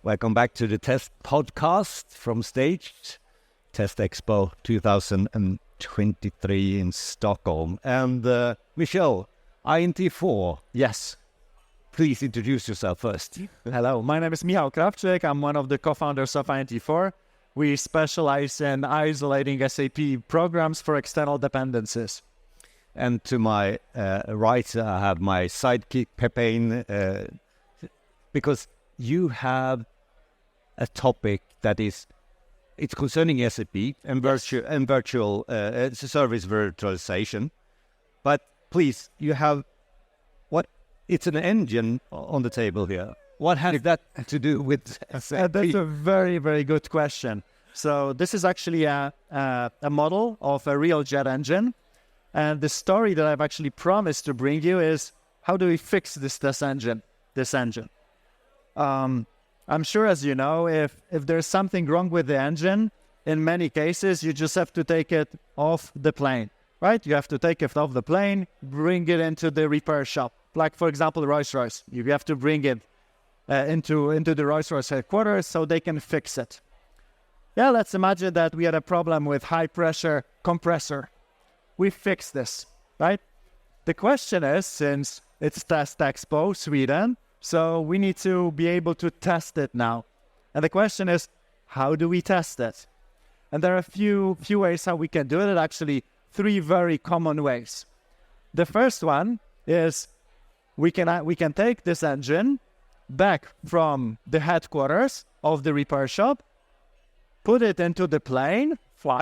Welcome back to the Test Podcast from Stage, TestExpo 2023 in Stockholm. And Michal, INT4. Yes. Please introduce yourself first. Hello, my name is Michal Krawczyk. I'm one of the co-founders of INT4. We specialize in isolating SAP programs for external dependencies. And to my right, I have my sidekick, Pepijn, because you have a topic that it's concerning SAP and virtual service virtualization. But please, you have it's an engine on the table here. What has that to do with SAP? That's a very, very good question. So this is actually a model of a real jet engine. And the story that I've actually promised to bring you is, how do we fix this engine? I'm sure, as you know, if there's something wrong with the engine, in many cases, you just have to take it off the plane, right? You have to take it off the plane, bring it into the repair shop. Like, for example, Rolls-Royce. You have to bring it into the Rolls-Royce headquarters so they can fix it. Yeah, let's imagine that we had a problem with high-pressure compressor. We fixed this, right? The question is, since it's TestExpo Sweden, so we need to be able to test it now. And the question is, how do we test it? And there are a few ways how we can do it. Actually, 3 very common ways. The first one is we can take this engine back from the headquarters of the repair shop, put it into the plane,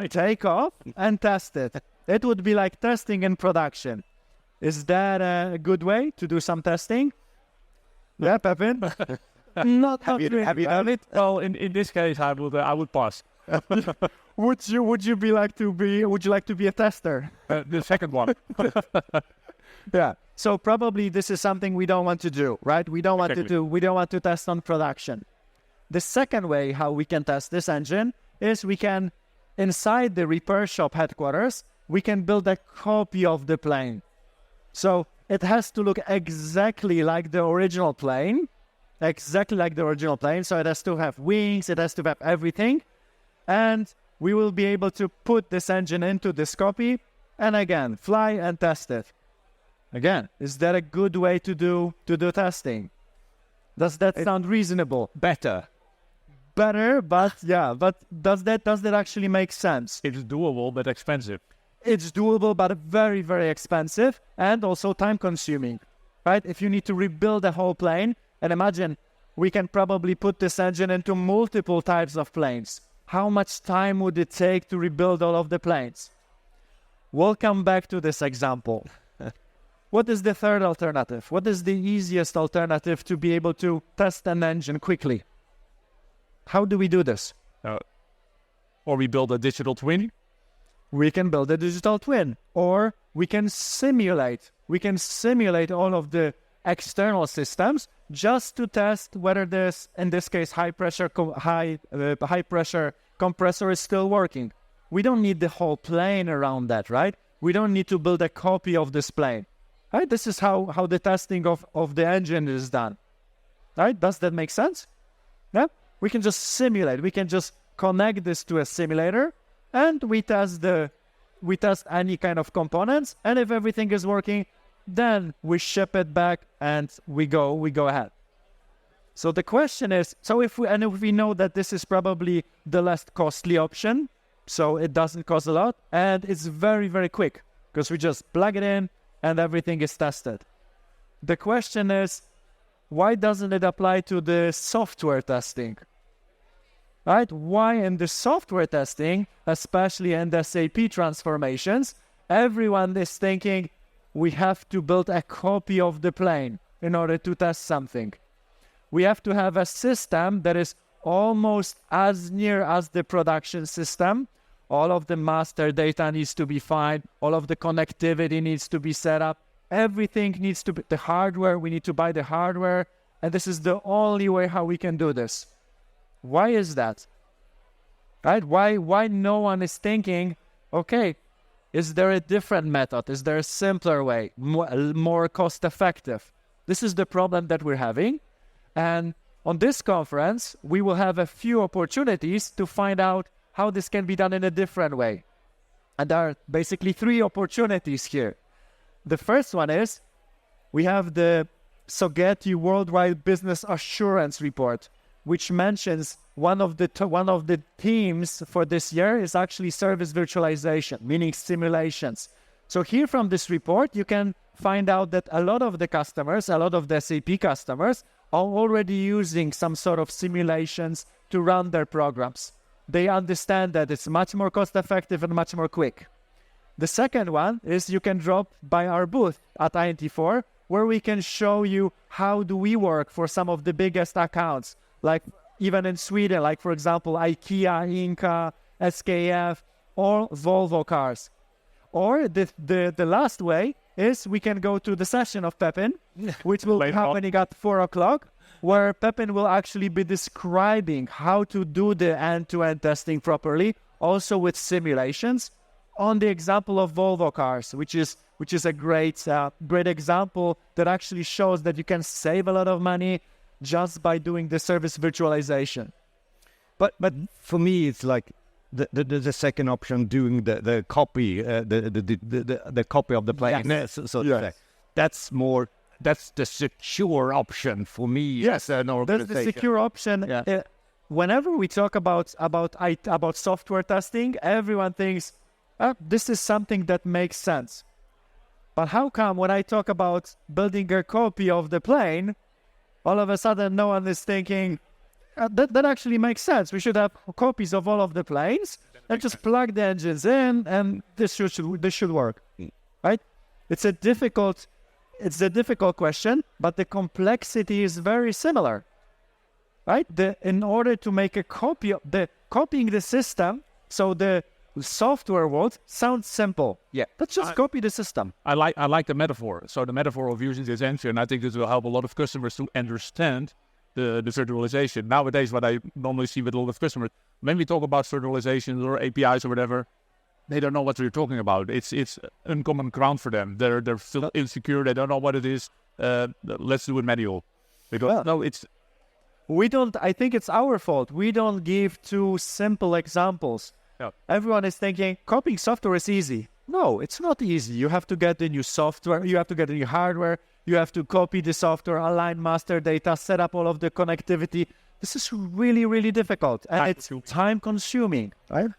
take off, and test it. It would be like testing in production. Is that a good way to do some testing? Yeah, Pepijn? Have you done it? Well, in this case, I would pass. Would you like to be a tester? The second one. Yeah. So probably this is something we don't want to do, right? We don't want to test on production. The second way how we can test this engine is we can, inside the repair shop headquarters, we can build a copy of the plane. So it has to look exactly like the original plane. So it has to have wings, it has to have everything. And we will be able to put this engine into this copy and again, fly and test it. Again, is that a good way to do testing? Does that sound reasonable? Better, but does that actually make sense? It's doable, but expensive. It's doable, but very, very expensive and also time-consuming, right? If you need to rebuild a whole plane, and imagine we can probably put this engine into multiple types of planes. How much time would it take to rebuild all of the planes? We'll come back to this example. What is the third alternative? What is the easiest alternative to be able to test an engine quickly? How do we do this? Or we build a digital twin. We can build a digital twin, or we can simulate. We can simulate all of the external systems just to test whether this, in this case, high pressure compressor is still working. We don't need the whole plane around that, right? We don't need to build a copy of this plane, right? This is how the testing of the engine is done, right? Does that make sense? Yeah. We can just simulate. We can just connect this to a simulator. And we test any kind of components, and if everything is working, then we ship it back and we go ahead. So the question is, if we know that this is probably the less costly option, so it doesn't cost a lot, and it's very, very quick, because we just plug it in and everything is tested. The question is, why doesn't it apply to the software testing? Right? Why in the software testing, especially in the SAP transformations, everyone is thinking we have to build a copy of the plane in order to test something. We have to have a system that is almost as near as the production system. All of the master data needs to be fine. All of the connectivity needs to be set up. Everything needs to be the hardware. We need to buy the hardware. And this is the only way how we can do this. Why is that? Right? Why no one is thinking, okay, is there a different method? Is there a simpler way, more cost effective? This is the problem that we're having. And On this conference, we will have a few opportunities to find out how this can be done in a different way. And there are basically 3 opportunities here. The first one is we have the Sogeti Worldwide Business Assurance Report, which mentions one of the themes for this year is actually service virtualization, meaning simulations. So here from this report, you can find out that a lot of the customers, a lot of the SAP customers are already using some sort of simulations to run their programs. They understand that it's much more cost effective and much more quick. The second one is you can drop by our booth at INT4, where we can show you how do we work for some of the biggest accounts, like even in Sweden, like for example, IKEA, Inca, SKF, or Volvo cars. Or the last way is we can go to the session of Pepijn, which will be happening at 4 o'clock, where Pepijn will actually be describing how to do the end-to-end testing properly, also with simulations, on the example of Volvo cars, which is a great example that actually shows that you can save a lot of money just by doing the service virtualization. But for me, it's like the second option, doing the copy, the copy of the plane. Yes. So to say. That's the secure option for me. Yes, as an organization. that's the secure option. Yeah. Whenever we talk about software testing, everyone thinks this is something that makes sense. But how come when I talk about building a copy of the plane, all of a sudden no one is thinking that actually makes sense. We should have copies of all of the planes and just plug the engines in, and this should work, right? It's a difficult question, but the complexity is very similar, right? In order to make a copy of copying the system, so the software world sounds simple. Yeah, let's just copy the system. I like the metaphor. So the metaphor of using this engine, I think this will help a lot of customers to understand the virtualization. Nowadays, what I normally see with a lot of customers, when we talk about virtualization or APIs or whatever, they don't know what we're talking about. It's uncommon ground for them. They're still insecure. They don't know what it is. Let's do it manual. Because we don't. I think it's our fault. We don't give 2 simple examples. Yeah. Everyone is thinking copying software is easy. No, it's not easy. You have to get the new software. You have to get the new hardware. You have to copy the software, align master data, set up all of the connectivity. This is really, really difficult, and it's time-consuming, right?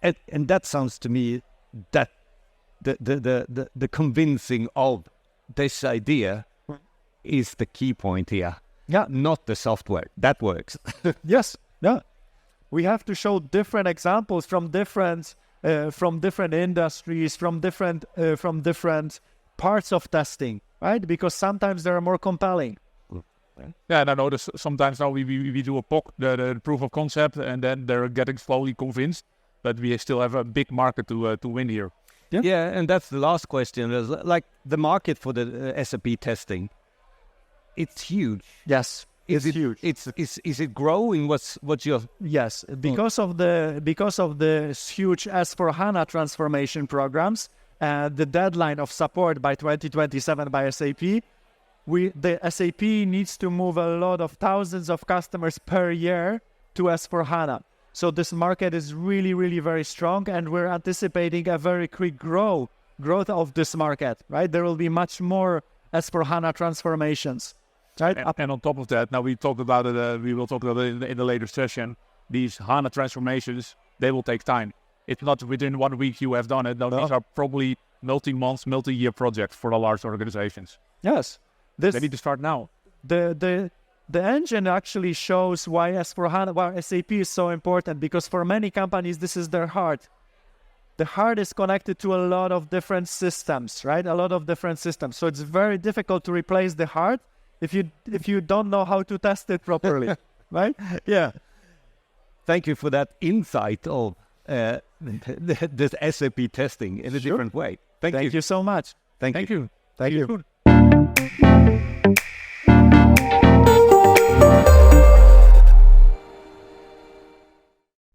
And that sounds to me that the convincing of this idea is the key point here. Yeah, not the software. That works. Yes. Yeah. We have to show different examples from different industries, from different parts of testing, right? Because sometimes they are more compelling. Yeah, and I know sometimes now we do a POC, the proof of concept, and then they're getting slowly convinced. But we still have a big market to win here. Yeah, and that's the last question. Is like the market for the SAP testing. It's huge. Yes, it's huge. Is it growing? What's your yes? Because of the huge S/4HANA transformation programs, the deadline of support by 2027 by SAP. The SAP needs to move a lot of thousands of customers per year to S/4HANA. So this market is really, really very strong, and we're anticipating a very quick growth of this market, right? There will be much more S/4HANA transformations, right? And on top of that, now we talked about it, we will talk about it in the later session, these HANA transformations, they will take time. It's not within 1 week you have done it. No, these are probably multi-month, multi-year projects for the large organizations. Yes. They need to start now. The engine actually shows why S/4HANA, why SAP is so important, because for many companies, this is their heart. The heart is connected to a lot of different systems, right? A lot of different systems. So it's very difficult to replace the heart if you don't know how to test it properly, right? Yeah. Thank you for that insight of the SAP testing in a different way. Thank you so much. Thank you. Thank you.